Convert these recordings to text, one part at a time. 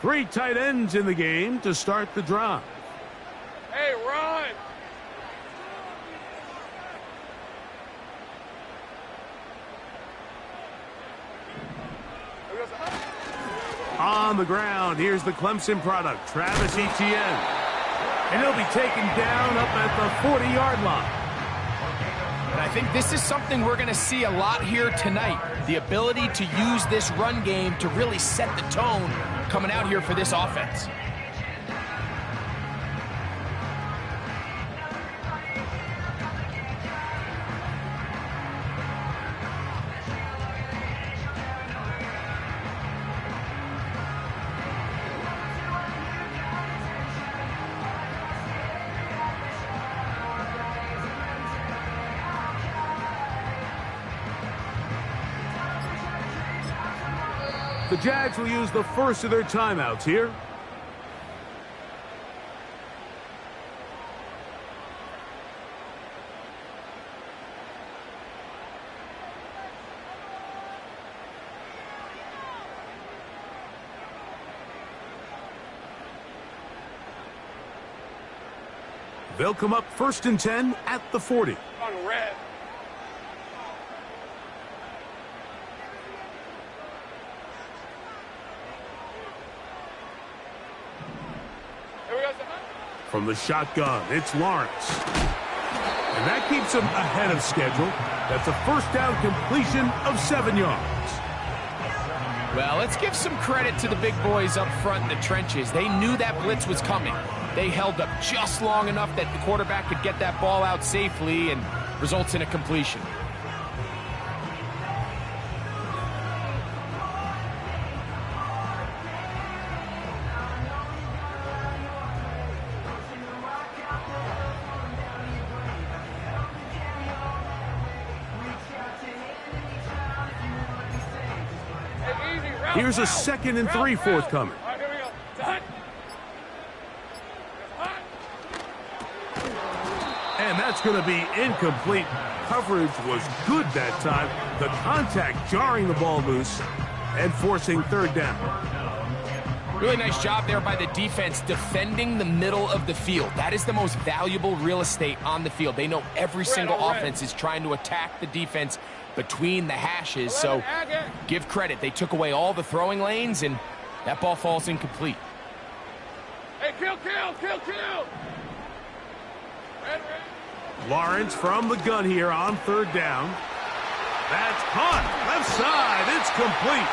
Three tight ends in the game to start the drive. Hey, run! On the ground, here's the Clemson product, Travis Etienne. And he'll be taken down up at the 40-yard line. And I think this is something we're going to see a lot here tonight. The ability to use this run game to really set the tone coming out here for this offense. The Jags will use the first of their timeouts here. They'll come up 1st and 10 at the 40. On red. From the shotgun, it's Lawrence. And that keeps him ahead of schedule. That's a first down completion of 7 yards. Well, let's give some credit to the big boys up front in the trenches. They knew that blitz was coming. They held up just long enough that the quarterback could get that ball out safely and results in a completion. Here's a 2nd and 3 forthcoming. All right, here we go. Done. And that's going to be incomplete. Coverage was good that time. The contact jarring the ball loose and forcing 3rd down. Really nice job there by the defense defending the middle of the field. That is the most valuable real estate on the field. They know every single offense is trying to attack the defense between the hashes, so give credit. They took away all the throwing lanes, and that ball falls incomplete. Hey, kill! Red. Lawrence from the gun here on 3rd down. That's caught. Left side. It's complete.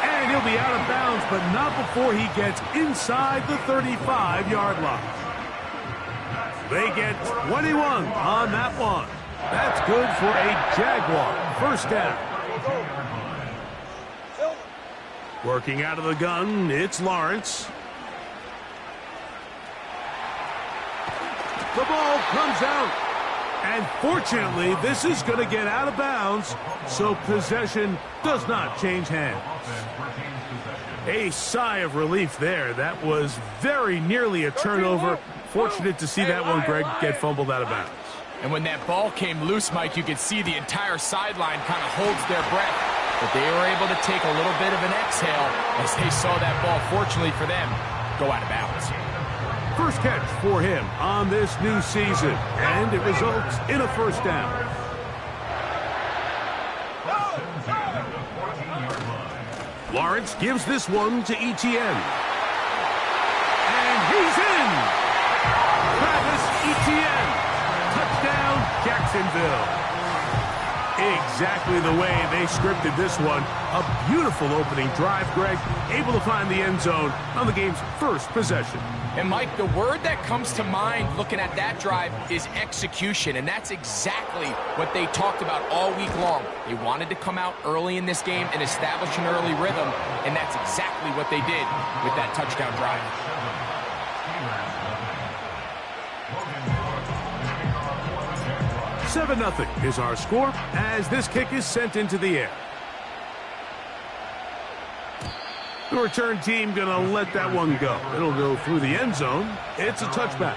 And he'll be out of bounds, but not before he gets inside the 35-yard line. They get 21 on that one. That's good for a Jaguar first down. Working out of the gun, it's Lawrence. The ball comes out. And fortunately, this is going to get out of bounds, so possession does not change hands. A sigh of relief there. That was very nearly a turnover. Fortunate to see that one, Greg, get fumbled out of bounds. And when that ball came loose, Mike, you could see the entire sideline kind of holds their breath. But they were able to take a little bit of an exhale as they saw that ball, fortunately for them, go out of bounds. First catch for him on this new season, and it results in a first down. Lawrence gives this one to Etienne. And he's in! Travis Etienne. Touchdown, Jacksonville. Exactly the way they scripted this one. A beautiful opening drive, Greg. Able to find the end zone on the game's first possession. And, Mike, the word that comes to mind looking at that drive is execution, and that's exactly what they talked about all week long. They wanted to come out early in this game and establish an early rhythm, and that's exactly what they did with that touchdown drive. 7-0 is our score as this kick is sent into the air. The return team going to let that one go. It'll go through the end zone. It's a touchback.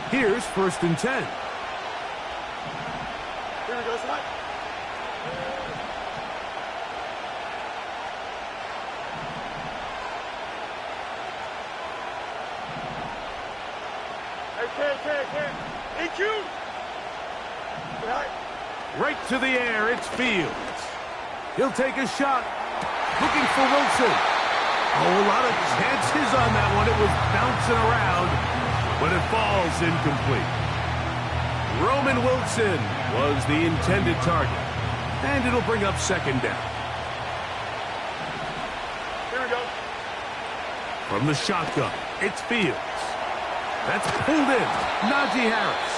Here's 1st and 10. Here we go, son. Hey, EQ! Right to the air, it's Fields. He'll take a shot. Looking for Wilson. Oh, a lot of chances on that one. It was bouncing around, but it falls incomplete. Roman Wilson was the intended target, and it'll bring up 2nd down. Here we go. From the shotgun, it's Fields. That's pulled in. Najee Harris.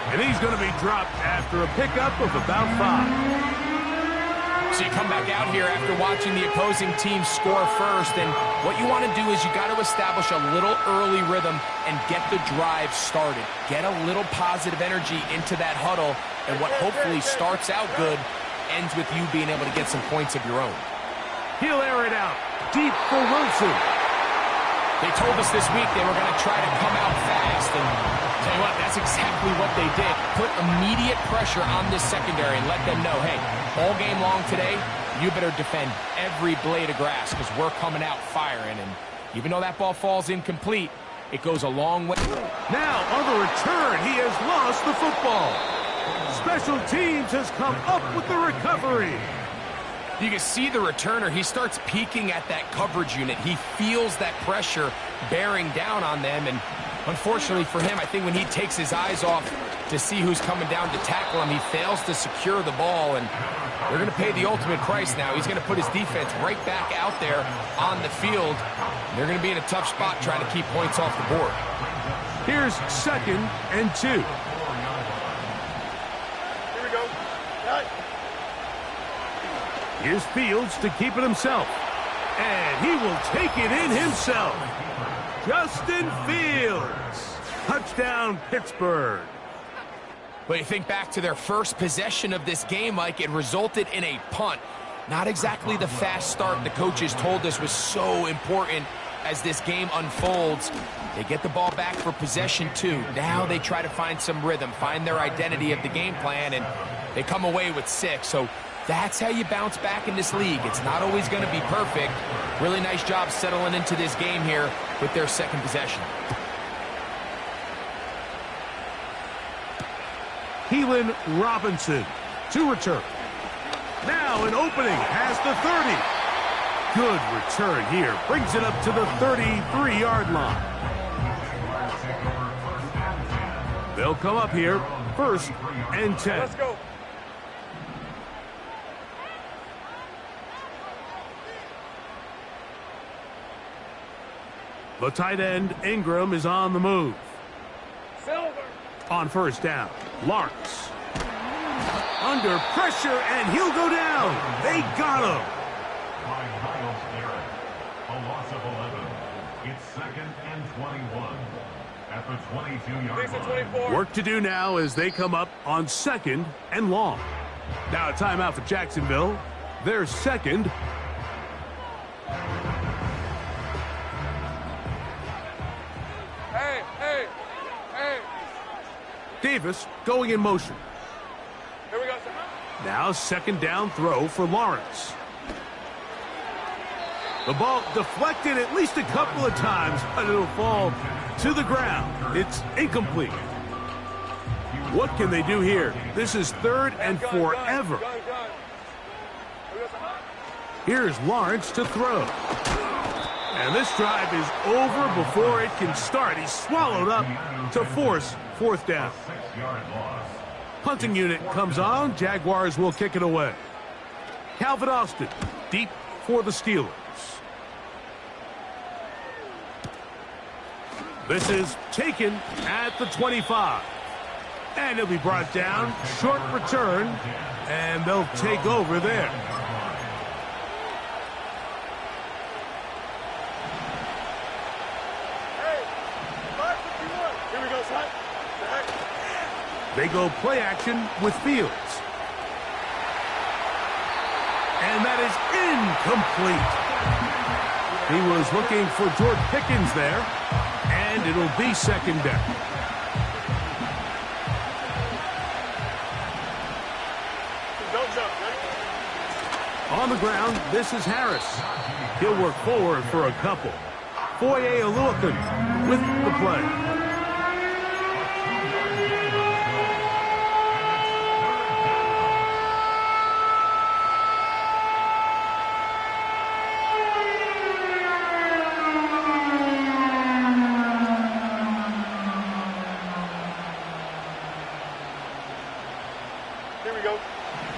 And he's going to be dropped after a pickup of about 5. So you come back out here after watching the opposing team score first, and what you want to do is you got to establish a little early rhythm and get the drive started. Get a little positive energy into that huddle, and what hopefully starts out good ends with you being able to get some points of your own. He'll air it out. Deep for Wilson. They told us this week they were going to try to come out fast, and tell you what, that's exactly what they did. Put immediate pressure on this secondary and let them know, hey, all game long today, you better defend every blade of grass because we're coming out firing. And even though that ball falls incomplete, it goes a long way. Now, on the return, he has lost the football. Special teams has come up with the recovery. You can see the returner. He starts peeking at that coverage unit. He feels that pressure bearing down on them. And unfortunately for him, I think when he takes his eyes off to see who's coming down to tackle him, he fails to secure the ball. And they're going to pay the ultimate price now. He's going to put his defense right back out there on the field. They're going to be in a tough spot trying to keep points off the board. Here's 2nd and 2. Here we go. Cut. Here's Fields to keep it himself. And he will take it in himself. Justin Fields. Touchdown, Pittsburgh. But you think back to their first possession of this game, Mike, it resulted in a punt. Not exactly the fast start the coaches told us was so important as this game unfolds. They get the ball back for possession 2. Now they try to find some rhythm, find their identity of the game plan, and they come away with 6. So that's how you bounce back in this league. It's not always going to be perfect. Really nice job settling into this game here with their 2nd possession. Keelan Robinson to return. Now an opening past the 30. Good return here. Brings it up to the 33-yard line. They'll come up here 1st and 10. Let's go. The tight end, Ingram, is on the move. Silver. On 1st down, Lawrence. Under pressure, and he'll go down. They got him. By Miles Garrett. A loss of 11. It's 2nd and 21. At the 22-yard line. 24. Work to do now as they come up on 2nd and long. Now a timeout for Jacksonville. Their 2nd. Hey. Davis going in motion. Here we go, son. Now 2nd down throw for Lawrence. The ball deflected at least a couple of times, but it'll fall to the ground. It's incomplete. What can they do here? This is 3rd and forever. Gun. Here we go, son. Here's Lawrence to throw. And this drive is over before it can start. He's swallowed up to force 4th down. 6-yard loss. Punting unit comes on. Jaguars will kick it away. Calvin Austin deep for the Steelers. This is taken at the 25. And he'll be brought down. Short return. And they'll take over there. Hey, 551. Here we go, son. Back. They go play action with Fields. And that is incomplete. He was looking for George Pickens there. And it'll be 2nd down. On the ground, this is Harris. He'll work forward for a couple. Foye Oluokun with the play.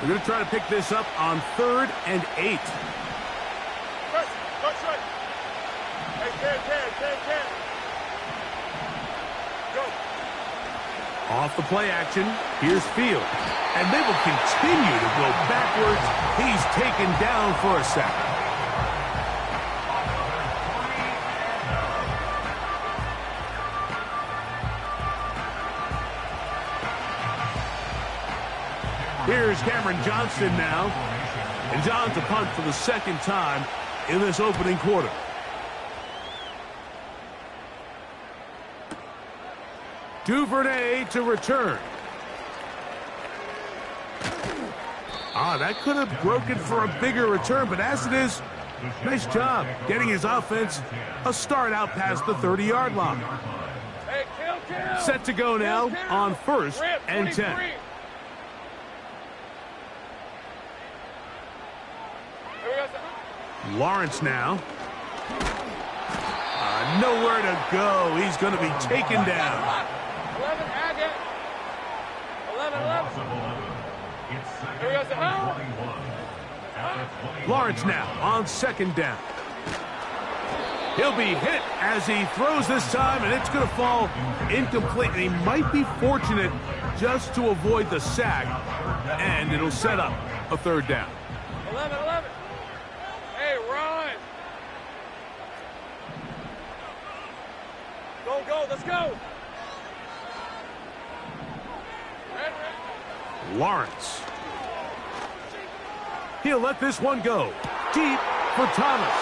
We're going to try to pick this up on 3rd and 8. Touch right. Hey, 10. Go. Off the play action, here's Field. And they will continue to go backwards. He's taken down for a sack. Here's Cameron Johnston now. And John to punt for the second time in this opening quarter. Duvernay to return. That could have broken for a bigger return, but as it is, nice job getting his offense a start out past the 30-yard line. Hey, kill. Set to go now on 1st and 10. Lawrence now. Nowhere to go. He's going to be taken down. 11, Agate. 11. Lawrence now on 2nd down. He'll be hit as he throws this time, and it's going to fall incomplete. And he might be fortunate just to avoid the sack, and it'll set up a 3rd down. 11. Hey, run. Go, let's go. Lawrence. He'll let this one go. Deep for Thomas.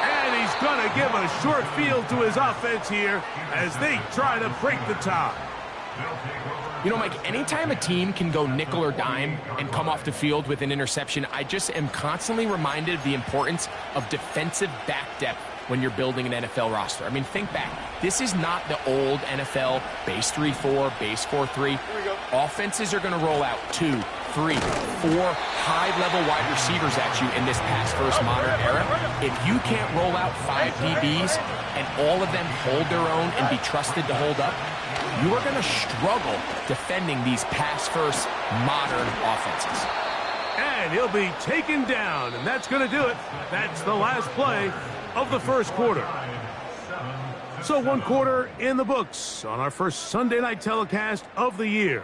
And he's going to give a short field to his offense here as they try to break the tie. You know, Mike, anytime a team can go nickel or dime and come off the field with an interception, I just am constantly reminded of the importance of defensive back depth when you're building an NFL roster. I mean, think back. This is not the old NFL base 3-4, base 4-3. Offenses are going to roll out 2, 3, 4 high-level wide receivers at you in this pass-first modern era. If you can't roll out 5 DBs and all of them hold their own and be trusted to hold up, you are going to struggle defending these pass-first modern offenses. And he'll be taken down, and that's going to do it. That's the last play of the first quarter. So 1 quarter in the books on our first Sunday night telecast of the year.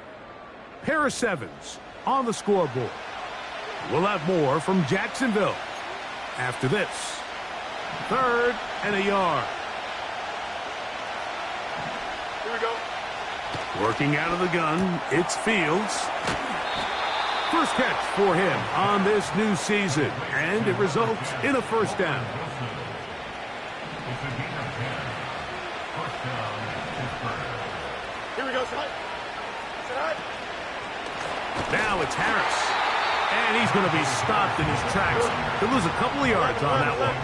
Pair of 7s on the scoreboard. We'll have more from Jacksonville after this. 3rd and a yard. Here we go. Working out of the gun, it's Fields. First catch for him on this new season, and it results in a 1st down. Here we go, Sit high. Now it's Harris. And he's going to be stopped in his tracks. He'll lose a couple of yards on that one.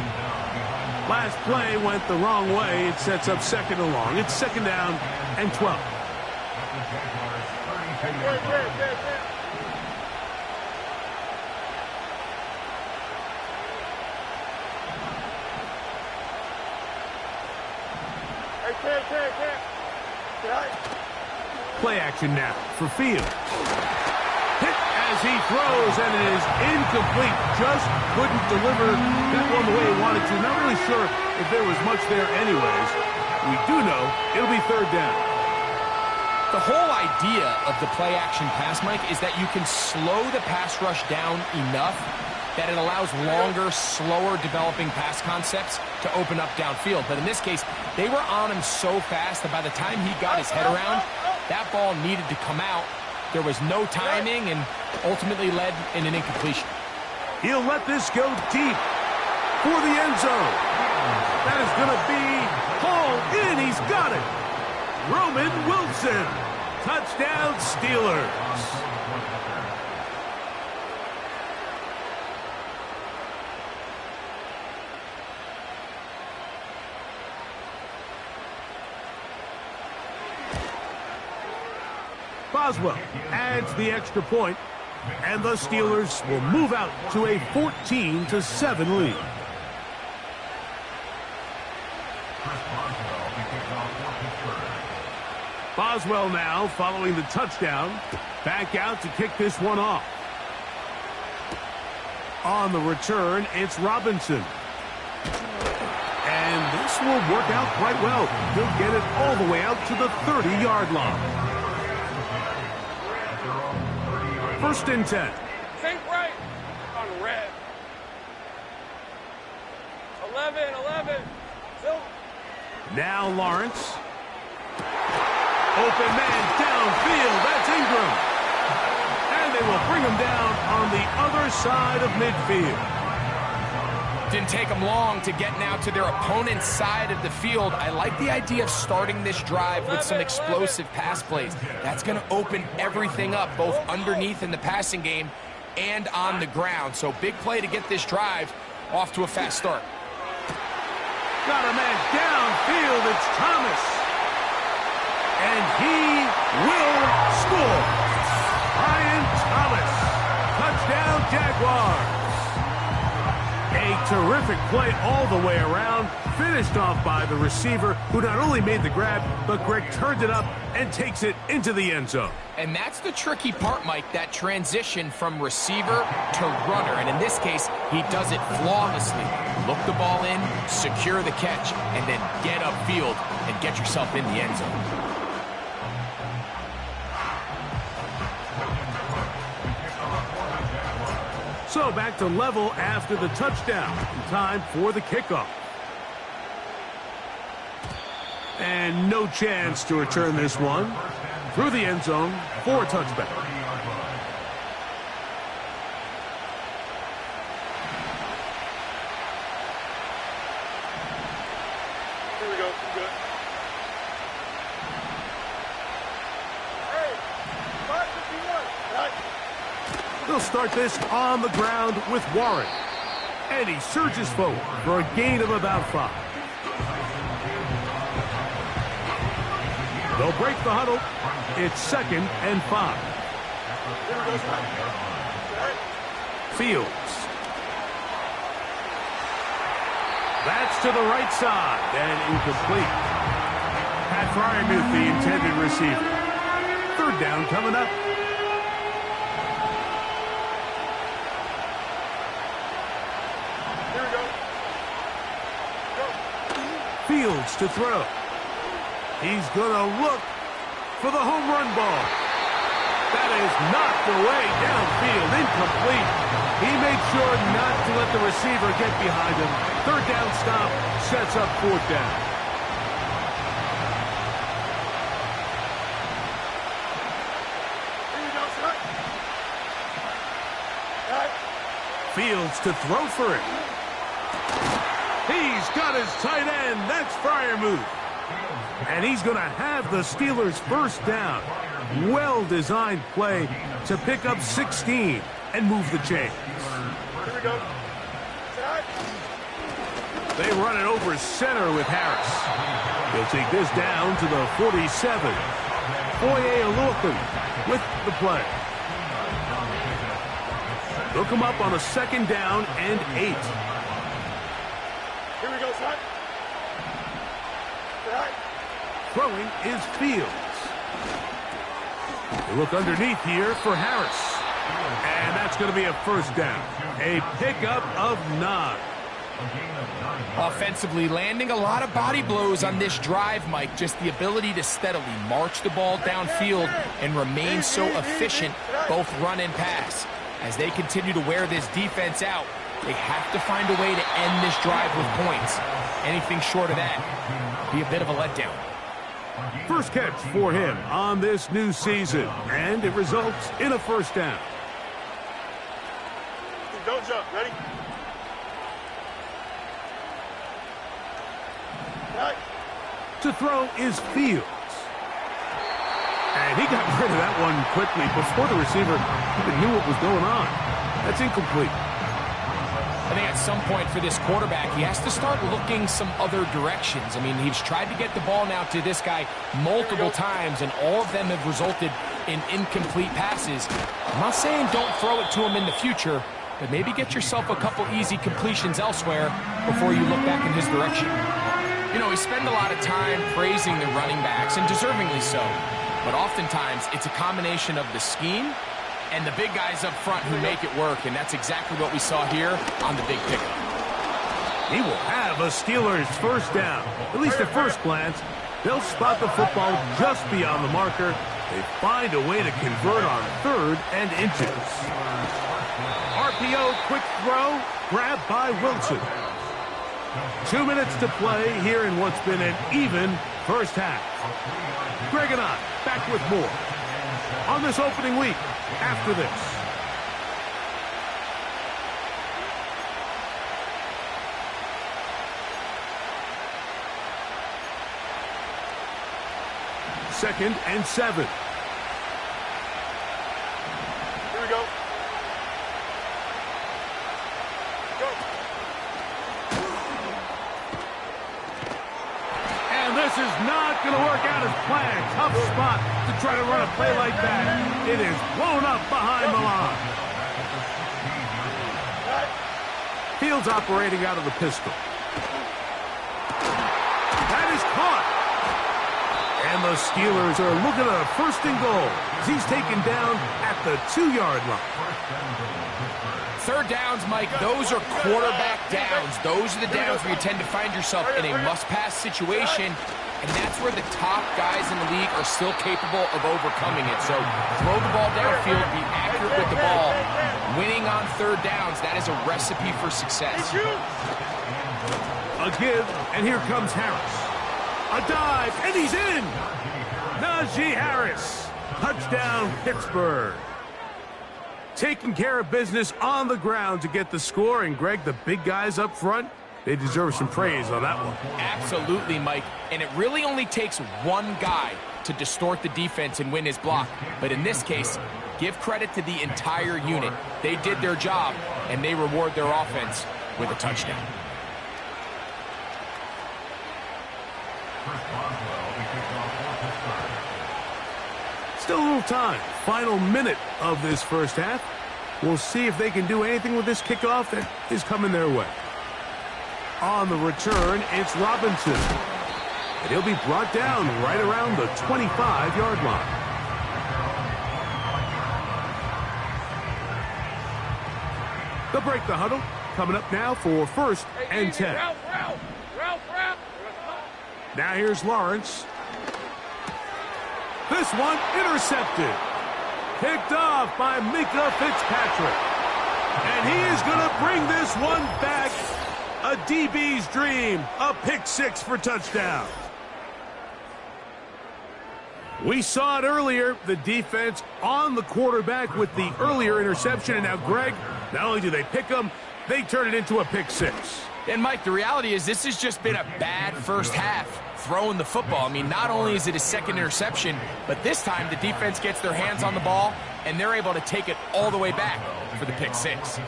Last play went the wrong way. It sets up 2nd and long. It's 2nd down and 12. Play action now for Field. Hit as he throws, and it is incomplete. Just couldn't deliver that one the way he wanted to. Not really sure if there was much there anyways. We do know it'll be 3rd down. The whole idea of the play action pass, Mike, is that you can slow the pass rush down enough that it allows longer, slower developing pass concepts to open up downfield. But in this case, they were on him so fast that by the time he got his head around, that ball needed to come out. There was no timing and ultimately led in an incompletion. He'll let this go deep for the end zone. That is going to be hauled in. He's got it. Roman Wilson. Touchdown, Steelers. Boswell adds the extra point, and the Steelers will move out to a 14-7 lead. Boswell now following the touchdown. Back out to kick this one off. On the return, it's Robinson. And this will work out quite well. He'll get it all the way out to the 30-yard line. 1st and 10. Think right on red. 11. Silver. Now Lawrence. Open man downfield. That's Ingram. And they will bring him down on the other side of midfield. Didn't take them long to get now to their opponent's side of the field. I like the idea of starting this drive with some explosive pass plays. That's going to open everything up, both underneath in the passing game and on the ground. So big play to get this drive off to a fast start. Got a man downfield. It's Thomas. And he will score. Brian Thomas. Touchdown, Jaguars. A terrific play all the way around, finished off by the receiver, who not only made the grab, but Greg turned it up and takes it into the end zone. And that's the tricky part, Mike, that transition from receiver to runner. And in this case, he does it flawlessly. Look the ball in, secure the catch, and then get upfield and get yourself in the end zone. So back to level after the touchdown. Time for the kickoff. And no chance to return this one. Through the end zone for a touchback. Here we go. Good. Hey, 5:51. Right. They'll start this on the ground with Warren. And he surges forward for a gain of about 5. They'll break the huddle. It's 2nd and 5. Fields. That's to the right side and incomplete. Pat Freiermuth, the intended receiver. 3rd down coming up. Fields to throw. He's going to look for the home run ball. That is knocked away downfield, incomplete. He made sure not to let the receiver get behind him. 3rd down stop sets up 4th down. Here we go, son. Right. Fields to throw for it. He's got his tight end. That's Freiermuth. And he's going to have the Steelers' 1st down. Well-designed play to pick up 16 and move the chains. Here we go. Side. They run it over center with Harris. He'll take this down to the 47. Foye Oluokun with the play. They'll come up on a 2nd down and 8. Here we go, son. Right. Throwing is Fields. They look underneath here for Harris. And that's going to be a 1st down. A pickup of 9. Offensively, landing a lot of body blows on this drive, Mike. Just the ability to steadily march the ball downfield and remain so efficient, both run and pass. As they continue to wear this defense out, they have to find a way to end this drive with points. Anything short of that be a bit of a letdown. First catch for him on this new season, and it results in a 1st down. Don't jump. Ready? Right. To throw is Fields. And he got rid of that one quickly before the receiver even knew what was going on. That's incomplete. I think at some point for this quarterback, he has to start looking some other directions. I mean, he's tried to get the ball now to this guy multiple times, and all of them have resulted in incomplete passes. I'm not saying don't throw it to him in the future, but maybe get yourself a couple easy completions elsewhere before you look back in his direction. You know, we spend a lot of time praising the running backs, and deservingly so, but oftentimes it's a combination of the scheme and the big guys up front who make it work, and that's exactly what we saw here on the big pickup. He will have a Steelers first down. At least at first glance, they'll spot the football just beyond the marker. They find a way to convert on 3rd and inches. RPO, quick throw, grabbed by Wilson. 2 minutes to play here in what's been an even first half. Greg and I back with more on this opening week after this. Second and 7. Here we go. And this is not going to work out as planned. Tough spot to try to run a play like that. It is blown up behind the line. Fields operating out of the pistol. That is caught. And the Steelers are looking at a 1st and goal as he's taken down at the 2-yard line. 3rd downs, Mike, those are quarterback downs. Those are the downs where you tend to find yourself in a must-pass situation, and that's where the top guys in the league are still capable of overcoming it. So throw the ball downfield, be accurate with the ball. Winning on 3rd downs, that is a recipe for success. A give, and here comes Harris. A dive, and he's in! Najee Harris. Touchdown, Pittsburgh. Taking care of business on the ground to get the score, and Greg, the big guys up front, they deserve some praise on that one. Absolutely, Mike. And it really only takes one guy to distort the defense and win his block. But in this case, give credit to the entire unit. They did their job, and they reward their offense with a touchdown. Still a little time. Final minute of this first half. We'll see if they can do anything with this kickoff that is coming their way. On the return, it's Robinson. And he'll be brought down right around the 25-yard line. They'll break the huddle. Coming up now for 1st and 10. Now here's Lawrence. This one intercepted. Picked off by Minkah Fitzpatrick. And he is going to bring this one back. A DB's dream. A pick 6 for touchdown. We saw it earlier. The defense on the quarterback with the earlier interception. And now, Greg, not only do they pick him, they turn it into a pick 6. And, Mike, the reality is this has just been a bad first half throwing the football. I mean, not only is it a 2nd interception, but this time the defense gets their hands on the ball, and they're able to take it all the way back for the pick 6.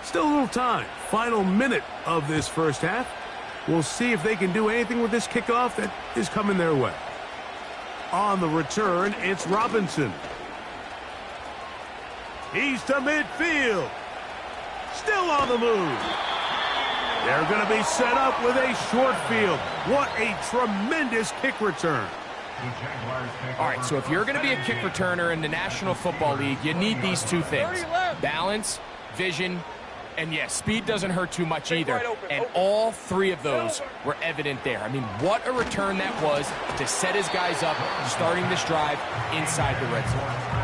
Still a little time. Final minute of this first half. We'll see if they can do anything with this kickoff that is coming their way. On the return, it's Robinson. He's to midfield. Still on the move. They're going to be set up with a short field. What a tremendous kick return. All right, so if you're going to be a kick returner in the National Football League, you need these 2 things. Balance, vision, and yes, speed doesn't hurt too much either. And all 3 of those were evident there. I mean, what a return that was to set his guys up starting this drive inside the red zone.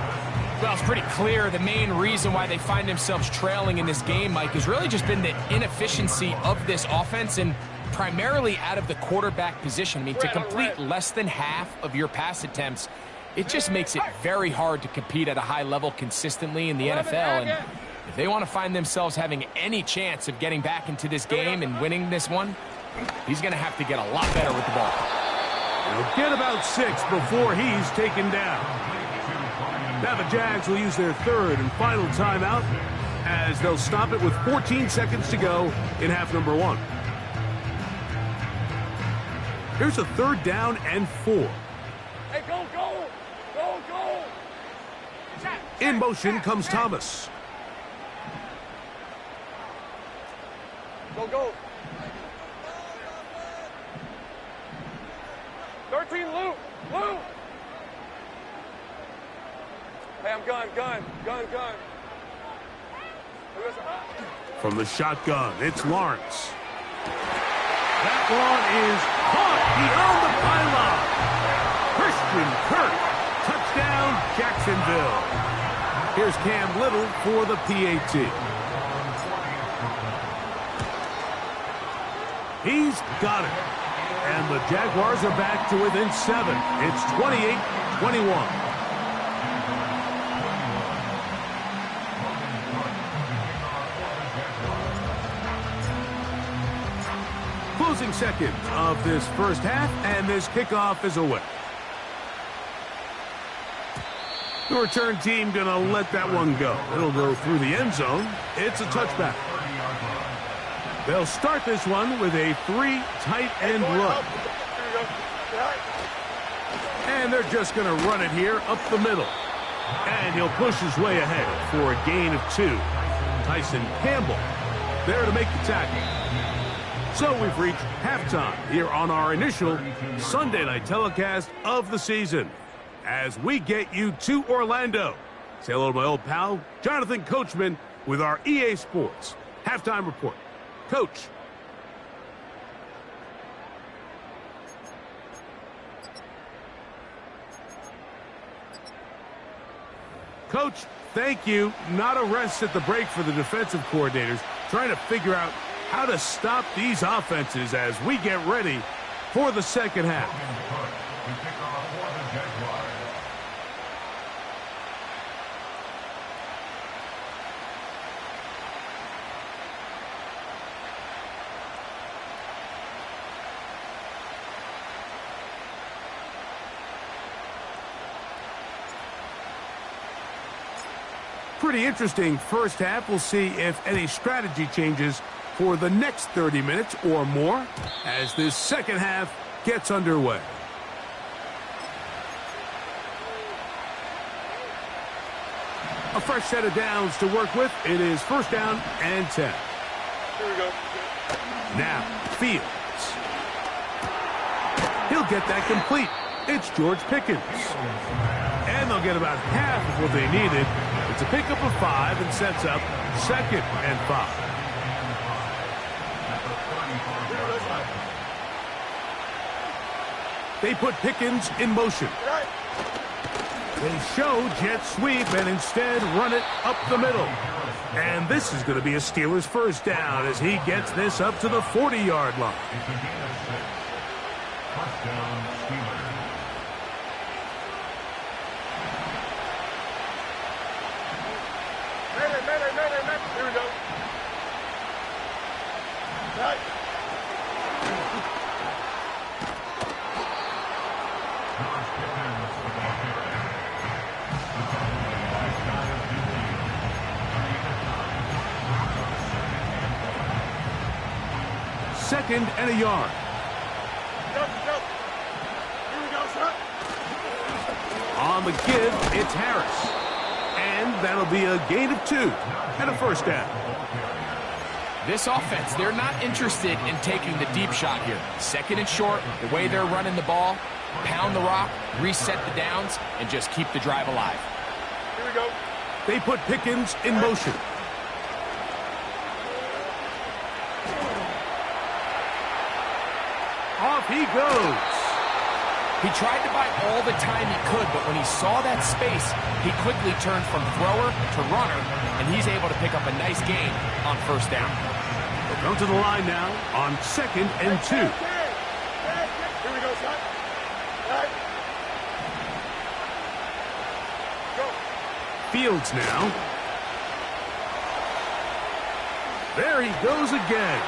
Well, it's pretty clear the main reason why they find themselves trailing in this game, Mike, has really just been the inefficiency of this offense and primarily out of the quarterback position. I mean, to complete less than half of your pass attempts, it just makes it very hard to compete at a high level consistently in the NFL. And if they want to find themselves having any chance of getting back into this game and winning this one, he's going to have to get a lot better with the ball. He'll get about 6 before he's taken down. Now the Jags will use their 3rd and final timeout as they'll stop it with 14 seconds to go in half number 1. Here's a 3rd down and 4. Hey, go, go! Go, go! In motion comes Thomas. Go, go! 13, Lou! Lou! Hey, I'm gun. From the shotgun, it's Lawrence. That one is caught. He earned the pylon. Christian Kirk. Touchdown, Jacksonville. Here's Cam Little for the PAT. He's got it. And the Jaguars are back to within 7. It's 28-21. Closing seconds of this first half, and this kickoff is away. The return team gonna let that one go. It'll go through the end zone. It's a touchback. They'll start this one with a 3 tight end run. And they're just gonna run it here up the middle. And he'll push his way ahead for a gain of 2. Tyson Campbell there to make the tackle. So we've reached halftime here on our initial Sunday night telecast of the season as we get you to Orlando. Say hello to my old pal, Jonathan Coachman, with our EA Sports halftime report. Coach. Coach, thank you. Not a rest at the break for the defensive coordinators, trying to figure out how to stop these offenses as we get ready for the second half. Pretty interesting first half. We'll see if any strategy changes for the next 30 minutes or more as this second half gets underway. A fresh set of downs to work with. It is 1st down and 10. Here we go. Now, Fields. He'll get that complete. It's George Pickens. And they'll get about half of what they needed. It's a pickup of 5 and sets up 2nd and 5. They put Pickens in motion. They show jet sweep and instead run it up the middle. And this is going to be a Steelers 1st down as he gets this up to the 40-yard line. Here we go. Right. Second and a yard. Go. Here we go, son. On the give, it's Harris. And that'll be a gain of 2 and a 1st down. This offense, they're not interested in taking the deep shot here. 2nd and short, the way they're running the ball, pound the rock, reset the downs, and just keep the drive alive. Here we go. They put Pickens in motion. Off he goes. He tried to buy all the time he could, but when he saw that space, he quickly turned from thrower to runner, and he's able to pick up a nice gain on 1st down. They'll come to the line now on 2nd and 2. Here we go, son. Right. Go. Fields now. There he goes again.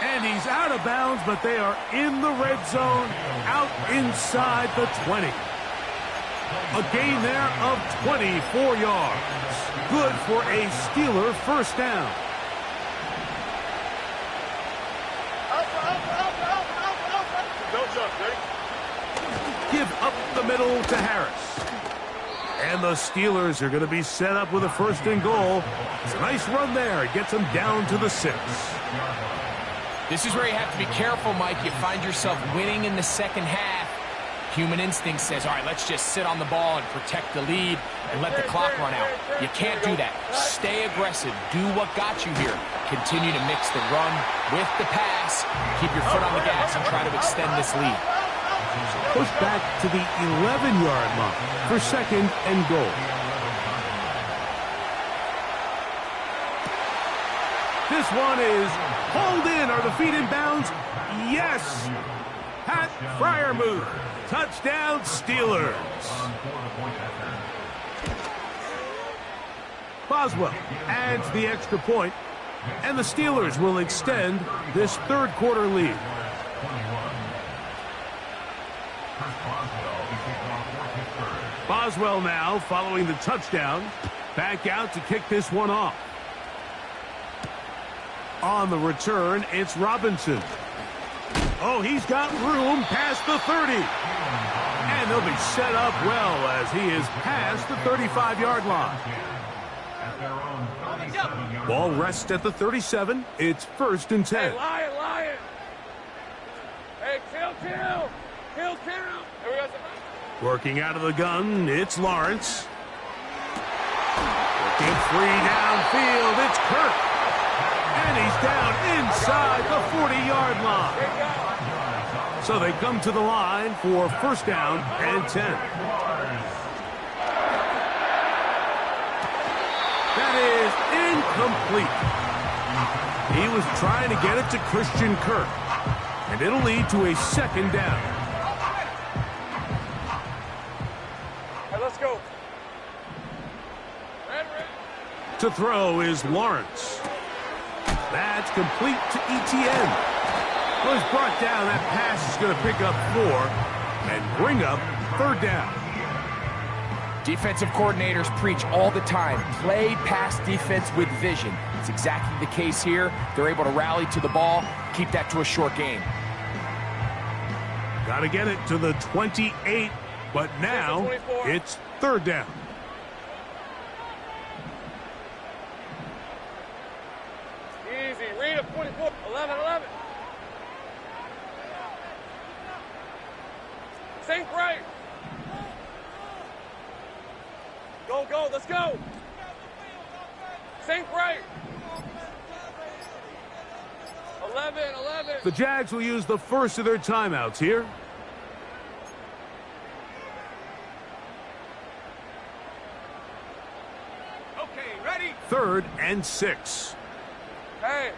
And he's out of bounds, but they are in the red zone, out inside the 20. A gain there of 24 yards. Good for a Steeler first down. Don't jump, ready? Give up the middle to Harris. And the Steelers are going to be set up with a first and goal. It's a nice run there. It gets them down to the 6. This is where you have to be careful, Mike. You find yourself winning in the second half. Human instinct says, all right, let's just sit on the ball and protect the lead and let the clock run out. You can't do that. Stay aggressive. Do what got you here. Continue to mix the run with the pass. Keep your foot on the gas and try to extend this lead. Push back to the 11-yard line for second and goal. This one is hauled in. Are the feet in bounds? Yes. Pat Freiermuth. Touchdown, Steelers. Boswell adds the extra point, and the Steelers will extend this third quarter lead. Boswell now following the touchdown. Back out to kick this one off. On the return, it's Robinson. Oh, he's got room past the 30. And they'll be set up well as he is past the 35-yard line. Ball rests at the 37. It's first and 10. Hey, Lion! Hey, kill! Here we go. Working out of the gun, it's Lawrence. Working free downfield, it's Kirk. And he's down inside the 40-yard line. So they come to the line for first down and 10. That is incomplete. He was trying to get it to Christian Kirk. And it'll lead to a second down. Hey, let's go. Red. To throw is Lawrence. That's complete to Etienne. Well, he's brought down. That pass is going to pick up 4 and bring up third down. Defensive coordinators preach all the time, play pass defense with vision. It's exactly the case here. They're able to rally to the ball, keep that to a short game. Got to get it to the 28, but now it's third down. Easy. Read it, 24. 11. Sink right. Go. Let's go. Sink right. 11. The Jags will use the first of their timeouts here. Okay, ready? Third and 6. Hey.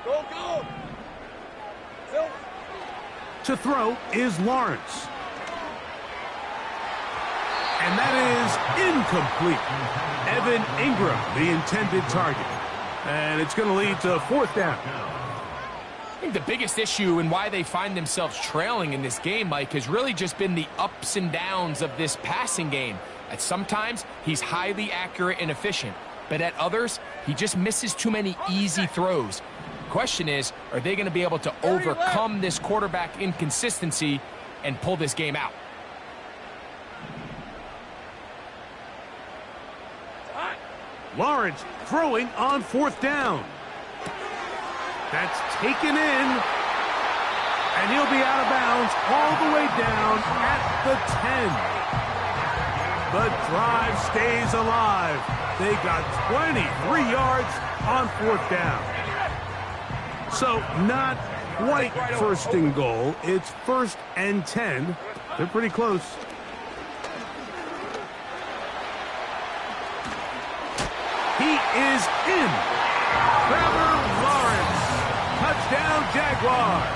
Go. Silver. To throw is Lawrence. And that is incomplete. Evan Ingram, the intended target. And it's going to lead to fourth down. I think the biggest issue and why they find themselves trailing in this game, Mike, has really just been the ups and downs of this passing game. At sometimes, he's highly accurate and efficient. But at others, he just misses too many easy throws. Question is, are they going to be able to overcome this quarterback inconsistency and pull this game out? Lawrence throwing on fourth down. That's taken in. And he'll be out of bounds all the way down at the 10. The drive stays alive. They got 23 yards on fourth down. So not quite first and goal. It's first and 10. They're pretty close. He is in. Trevor Lawrence. Touchdown, Jaguars.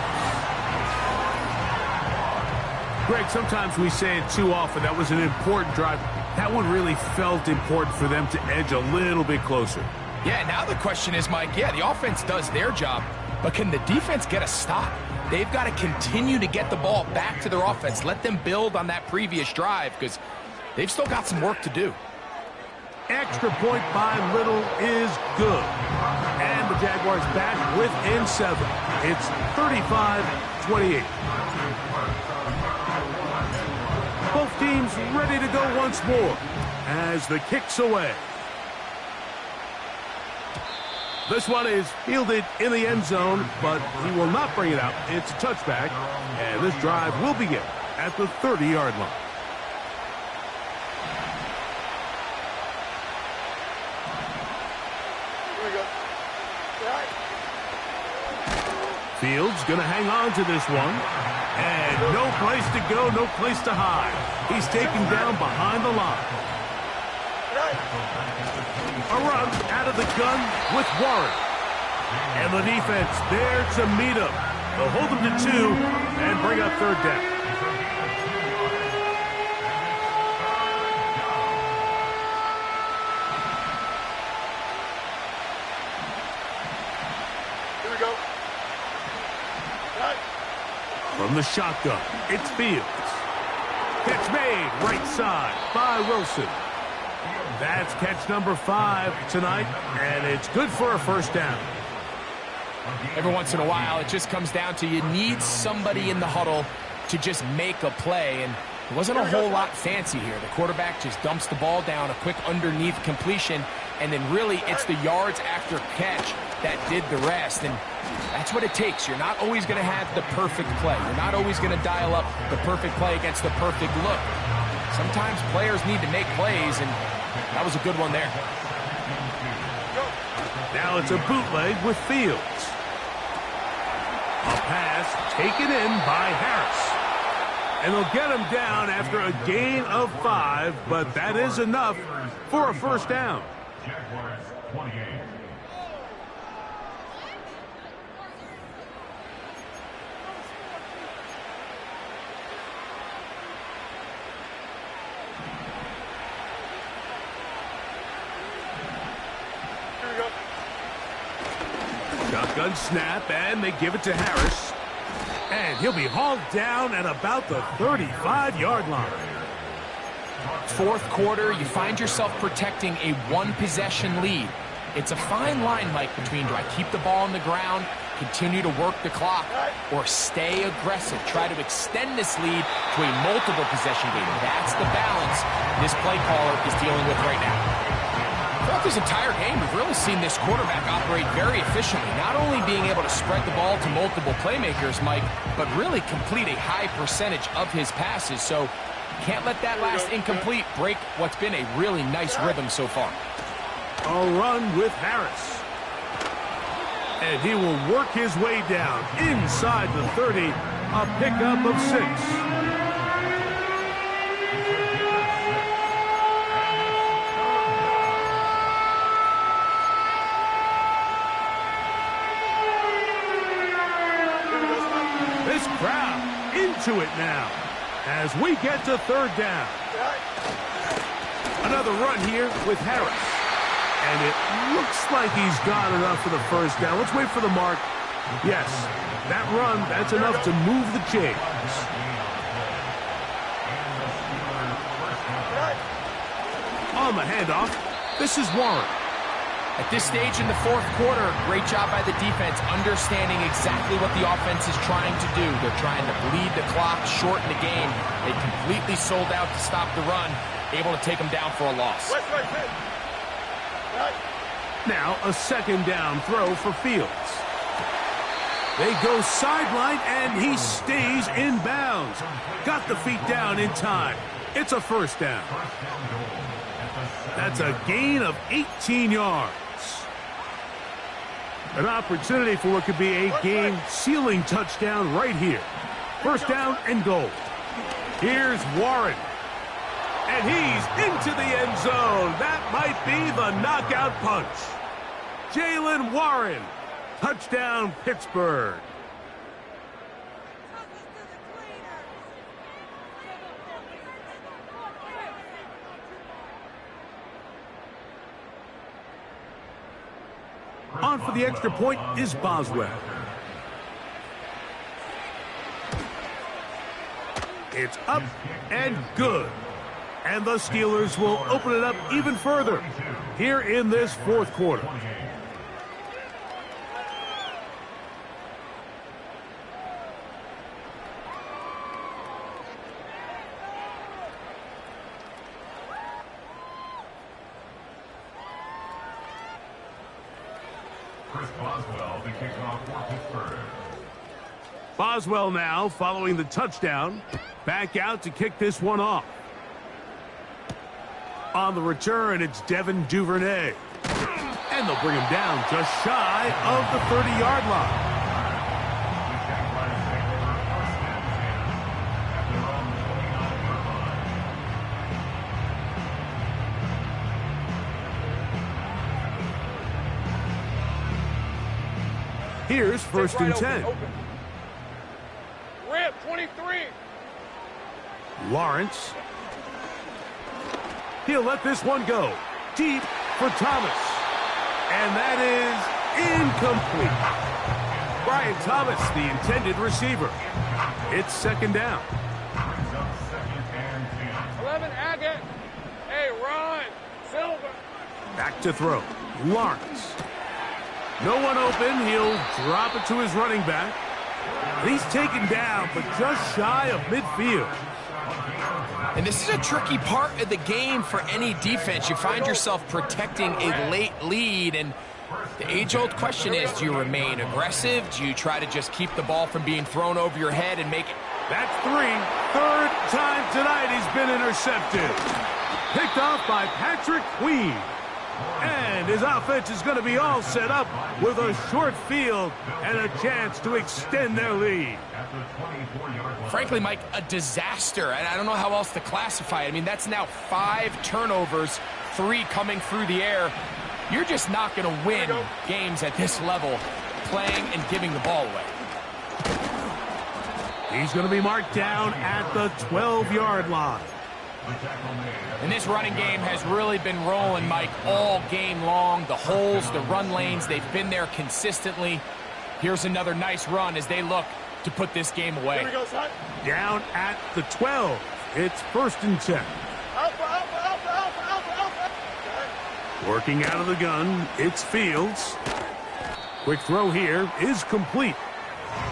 Greg, sometimes we say it too often. That was an important drive. That one really felt important for them to edge a little bit closer. Yeah, now the question is, Mike, the offense does their job, but can the defense get a stop? they've got to continue to get the ball back to their offense. Let them build on that previous drive because they've still got some work to do. Extra point by Little is good. And the Jaguars back within 7. It's 35-28. Both teams ready to go once more as the kick's away. This one is fielded in the end zone, but he will not bring it out. It's a touchback, and this drive will begin at the 30-yard line. Fields going to hang on to this one. And no place to go, no place to hide. He's taken down behind the line. A run out of the gun with Warren. And the defense there to meet him. They'll hold him to 2 and bring up third down. Here we go. From the shotgun, it's Fields. Catch made right side by Wilson. That's catch number 5 tonight, and it's good for a first down. Every once in a while, it just comes down to you need somebody in the huddle to just make a play, and it wasn't a whole lot fancy here. The quarterback just dumps the ball down, a quick underneath completion, and then really it's the yards after catch that did the rest, and that's what it takes. You're not always going to have the perfect play. You're not always going to dial up the perfect play against the perfect look. Sometimes players need to make plays, and that was a good one there. Now it's a bootleg with Fields. A pass taken in by Harris. And they'll get him down after a gain of 5, but that is enough for a first down. Jaguars 28. Shotgun snap, and they give it to Harris. And he'll be hauled down at about the 35-yard line. Fourth quarter, you find yourself protecting a one-possession lead. It's a fine line, Mike, between do I keep the ball on the ground, continue to work the clock, or stay aggressive, try to extend this lead to a multiple possession game. That's the balance this play caller is dealing with right now. Throughout this entire game, we've really seen this quarterback operate very efficiently, not only being able to spread the ball to multiple playmakers, Mike, but really complete a high percentage of his passes. So can't let that last incomplete break what's been a really nice rhythm so far. A run with Harris. And he will work his way down inside the 30, a pickup of 6. This crowd into it now as we get to third down. Another run here with Harris. And it looks like he's got enough for the first down. Let's wait for the mark. Yes, that run, that's enough to move the chains. On the handoff, this is Warren. At this stage in the fourth quarter, great job by the defense, understanding exactly what the offense is trying to do. They're trying to bleed the clock, shorten the game. They completely sold out to stop the run, able to take them down for a loss. Now a second down throw for Fields. They go sideline, and he stays in bounds. Got the feet down in time. It's a first down. That's a gain of 18 yards. An opportunity for what could be a game-sealing touchdown right here. First down and goal. Here's Warren. And he's into the end zone. That might be the knockout punch. Jaylen Warren. Touchdown, Pittsburgh. On for the extra point is Boswell. It's up and good. And the Steelers will open it up even further here in this fourth quarter. Chris Boswell, the kickoff for Pittsburgh. Boswell now following the touchdown. Back out to kick this one off. On the return, it's Devin Duvernay. And they'll bring him down just shy of the 30-yard line. Here's first and 10. Rip, 23. Lawrence. He'll let this one go. Deep for Thomas. And that is incomplete. Brian Thomas, the intended receiver. It's second down. 11, Agate. Hey, Ron. Silver. Back to throw. Lawrence. No one open. He'll drop it to his running back. And he's taken down, but just shy of midfield. And this is a tricky part of the game for any defense. You find yourself protecting a late lead, and the age-old question is, do you remain aggressive? Do you try to just keep the ball from being thrown over your head and make it? That's three. Third time tonight he's been intercepted. Picked off by Patrick Queen. And his offense is going to be all set up with a short field and a chance to extend their lead. Frankly, Mike, a disaster. And I don't know how else to classify it. I mean, that's now 5 turnovers, 3 coming through the air. You're just not going to win games at this level playing and giving the ball away. He's going to be marked down at the 12-yard line. And this running game has really been rolling, Mike, all game long. The holes, the run lanes, they've been there consistently. Here's another nice run as they look to put this game away. Here we go, son. Down at the 12. It's first and 10. Alpha, alpha, alpha, alpha, alpha, alpha. Working out of the gun, it's Fields. Quick throw here is complete.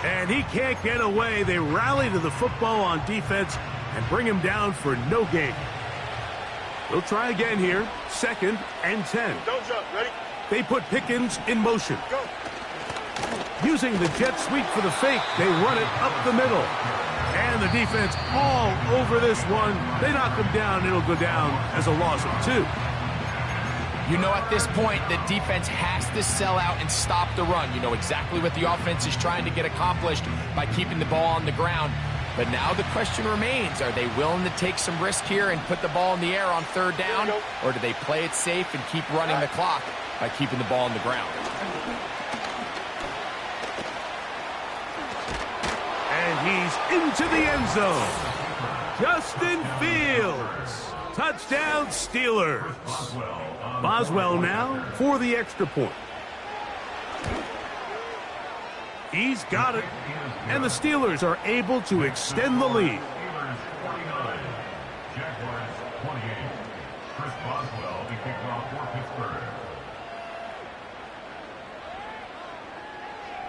And he can't get away. They rally to the football on defense and bring him down for no gain. They'll try again here. Second and 10. Don't jump. Ready? They put Pickens in motion. Go. Using the jet sweep for the fake, they run it up the middle. And the defense all over this one. They knock him down. It'll go down as a loss of 2. You know, at this point, the defense has to sell out and stop the run. You know exactly what the offense is trying to get accomplished by keeping the ball on the ground. But now the question remains, are they willing to take some risk here and put the ball in the air on third down? Or do they play it safe and keep running the clock by keeping the ball on the ground? And he's into the end zone. Justin Fields. Touchdown Steelers. Boswell now for the extra point. He's got it. And the Steelers are able to extend the lead. Jaguars 28. Chris Boswell, the kickoff for Pittsburgh.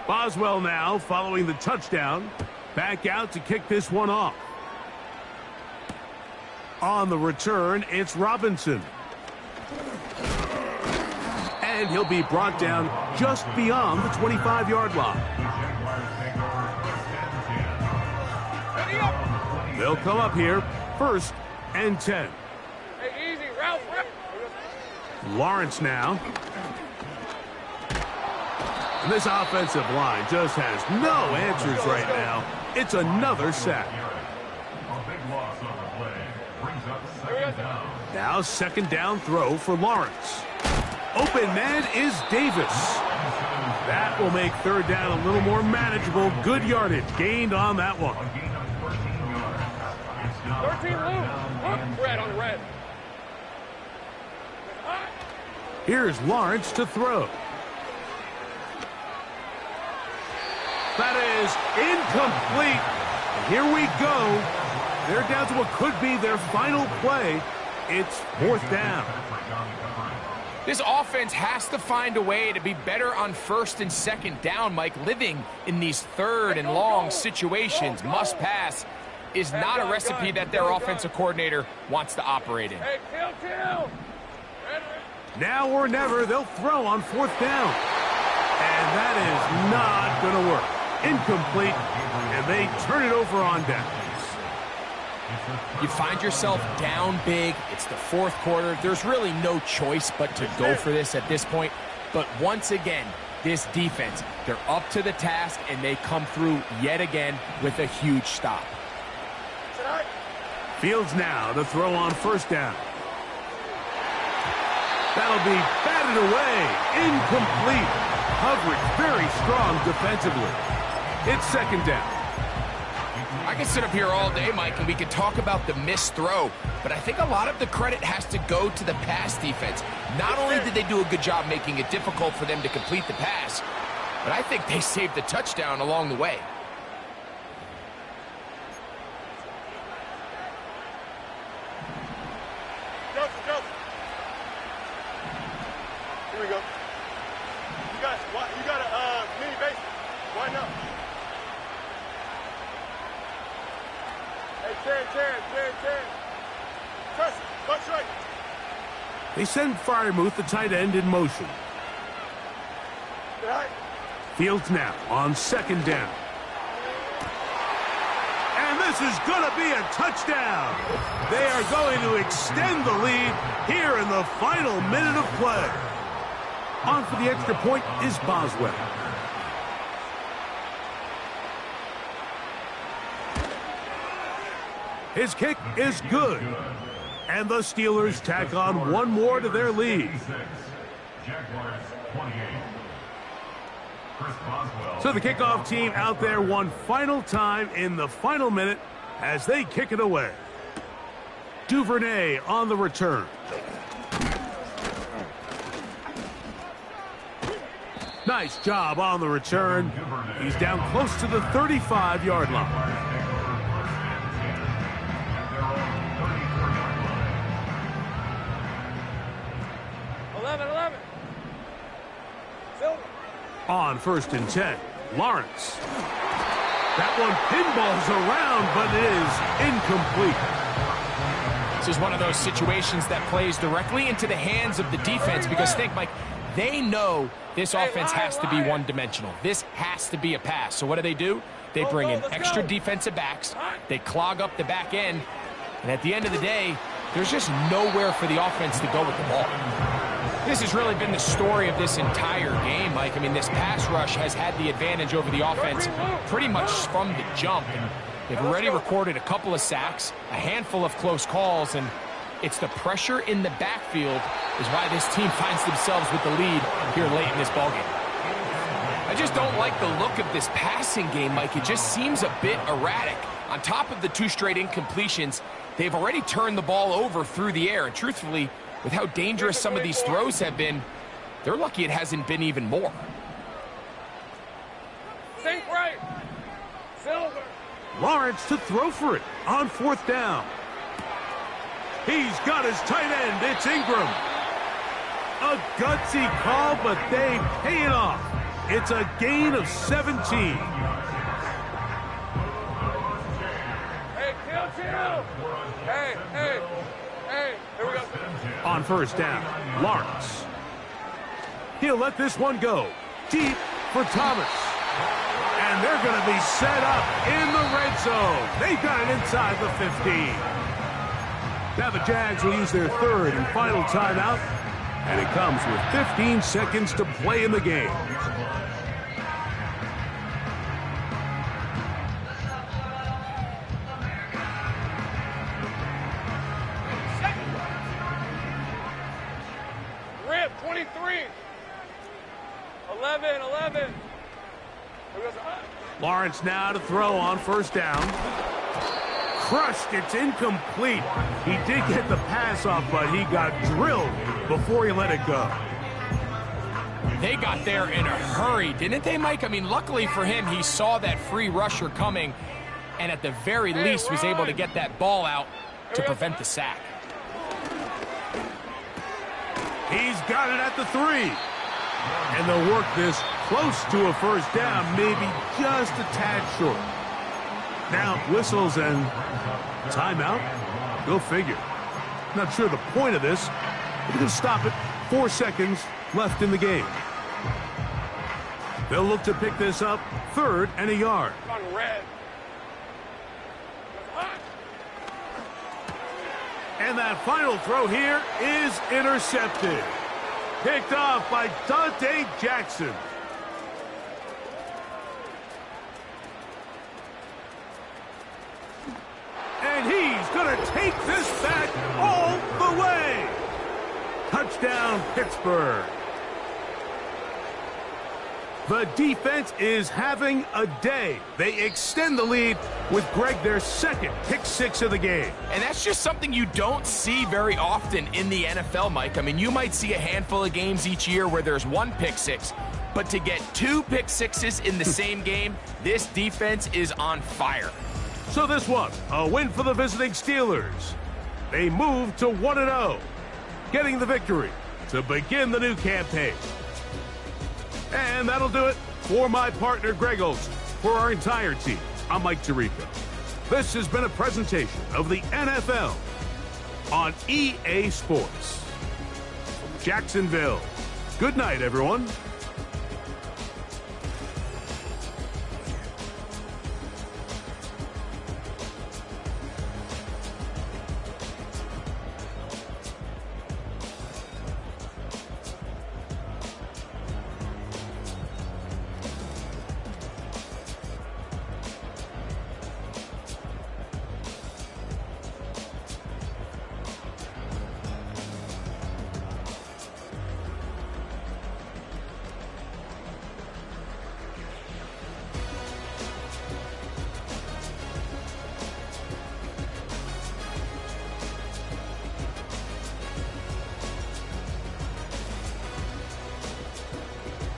Boswell now following the touchdown. Back out to kick this one off. On the return, it's Robinson. And he'll be brought down just beyond the 25-yard line. They'll come up here, first and 10. Hey, easy, Ralph. Lawrence now. And this offensive line just has no answers right now. It's another sack. A big loss on the play. Brings up second down. Now second down throw for Lawrence. Open man is Davis. That will make third down a little more manageable. Good yardage gained on that one. A gain of 13 yards. It's now 13 loop. Red on red. Here's Lawrence to throw. That is incomplete. Here we go. They're down to what could be their final play. It's 4th down. This offense has to find a way to be better on 1st and 2nd down, Mike. Living in these 3rd and long situations, must pass, is not a recipe that their offensive coordinator wants to operate in. Hey, kill. Now or never, they'll throw on 4th down. And that is not going to work. Incomplete, and they turn it over on down. You find yourself down big. It's the 4th quarter. There's really no choice but to go for this at this point. But once again, this defense, they're up to the task, and they come through yet again with a huge stop. Fields now to throw on 1st down. That'll be batted away. Incomplete. Coverage very strong defensively. It's 2nd down. I can sit up here all day, Mike, and we could talk about the missed throw, but I think a lot of the credit has to go to the pass defense. Not only did they do a good job making it difficult for them to complete the pass, but I think they saved the touchdown along the way. Joseph. Here we go. You got a mini base. Why not? Hey, Terry. Press it. Watch right. They send Freiermuth, the tight end, in motion. Fields now on 2nd down. And this is going to be a touchdown. They are going to extend the lead here in the final minute of play. On for the extra point is Boswell. His kick is good. And the Steelers tack on one more to their lead. Jaguars 28. So the kickoff team out there one final time in the final minute as they kick it away. Duvernay on the return. Nice job on the return. He's down close to the 35-yard line. 11. Silver. On 1st and 10, Lawrence. That one pinballs around, but it is incomplete. This is one of those situations that plays directly into the hands of the defense because think, Mike, they know this offense has to be one-dimensional. This has to be a pass. So what do? They bring in extra defensive backs. They clog up the back end. And at the end of the day, there's just nowhere for the offense to go with the ball. This has really been the story of this entire game, Mike. I mean, this pass rush has had the advantage over the offense pretty much from the jump. And they've already recorded a couple of sacks, a handful of close calls, and it's the pressure in the backfield is why this team finds themselves with the lead here late in this ballgame. I just don't like the look of this passing game, Mike. It just seems a bit erratic. On top of the 2 straight incompletions, they've already turned the ball over through the air, and truthfully, with how dangerous some of these throws have been, they're lucky it hasn't been even more. Sink right. Silver. Lawrence to throw for it on 4th down. He's got his tight end. It's Ingram. A gutsy call, but they pay it off. It's a gain of 17. Hey, kill. Hey. Here we go. On 1st down, Lawrence. He'll let this one go. Deep for Thomas. And they're going to be set up in the red zone. They've got it inside the 15. Now the Jags will use their 3rd and final timeout. And it comes with 15 seconds to play in the game. Rip, 23. 11. Lawrence now to throw on 1st down. Crushed, it's incomplete. He did get the pass off, but he got drilled before he let it go. They got there in a hurry, didn't they, Mike? I mean, luckily for him, he saw that free rusher coming. and at the very least was able to get that ball out to prevent the sack. He's got it at the 3. And they'll work this close to a first down, maybe just a tad short. Now, whistles and timeout. Go figure. Not sure the point of this. You can stop it. 4 seconds left in the game. They'll look to pick this up 3rd and a yard. And that final throw here is intercepted. Picked off by Dante Jackson. And he's going to take this back all the way. Touchdown, Pittsburgh. The defense is having a day. They extend the lead with Greg their 2nd pick 6 of the game. And that's just something you don't see very often in the NFL, Mike. I mean, you might see a handful of games each year where there's 1 pick 6. But to get 2 pick 6s in the same game, this defense is on fire. So this one, a win for the visiting Steelers. They move to 1-0, getting the victory to begin the new campaign. And that'll do it for my partner, Greg Olsen. For our entire team, I'm Mike Tirico. This has been a presentation of the NFL on EA Sports. From Jacksonville, good night, everyone.